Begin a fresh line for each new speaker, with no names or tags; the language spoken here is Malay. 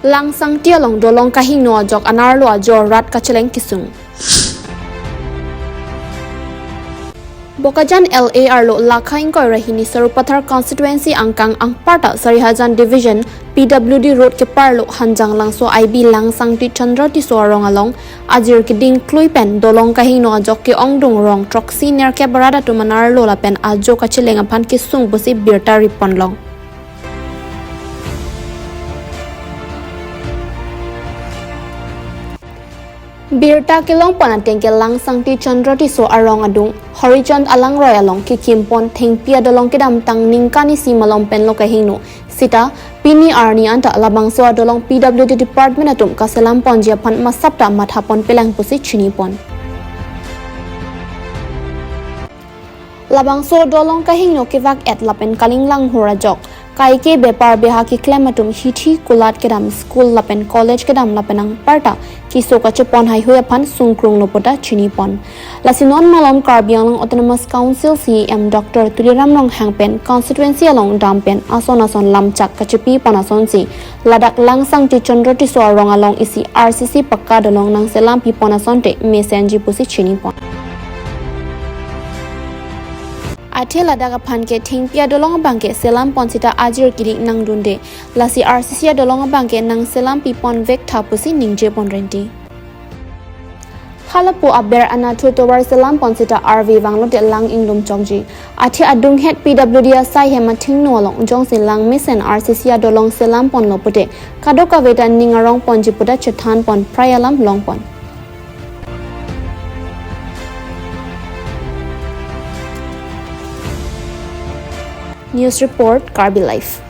langsang tialong dolong kahing no jok anar lo ajor rat kacheleng kisung Bokajan LAR lo lakhaing koi rahini Sarupathar constituency angkang angparta Sarihajan division PWD road ke parlo hanjang langso IB langsang ti Chandra ti sorong along ajir ke ding kluipen dolong kahing no ajok ke ongdung rong trok senior ke barada tu manar lo lapen ajo kacheleng aphan kisung bosi birta ripon long Birta kilong panateng ke langsang ti Chandra ti so arong adung Horizon alang roy along ki kimpon theng pia dolong kedam tang ningkani simalong pen lo kahing no sita pini arni anta labang so dolong PWD department atum kaselam pon japan masapta mathapon pelang pusi chini pon labang so dolong kahing no kivak et lapen kalinglang horajok kai ke bepar beha ki klematum hithi kulat kedam school lapen college kedam lapenang parta ki soka chepon hai hoya phan sungkrung lopota chini pon lasinon malom Karbi autonomous council CM Dr Tuliram Long hangpen constituency along dampen ason lamchak kachepi panason si ladak langsang ti Chandra ti so rong along isi RCC pakka dolong nang selam pi panason te mesenji pusi chini pon Athela daga phanke thingpia dolong bangke selam ponsita ajir kiri nang dunde lasi RCC dolong bangke nang selam pipon vek thapusi ningje pon renti Halapu aber anathu towar selam ponsita RV wanglo de lang inglum chongji athi adung het PWD sai hema thingno long jong silang misen RCC dolong selam pon lopote kadoka vetan ningarong ponji puda chethan pon prayalam long pon News report Karbi Live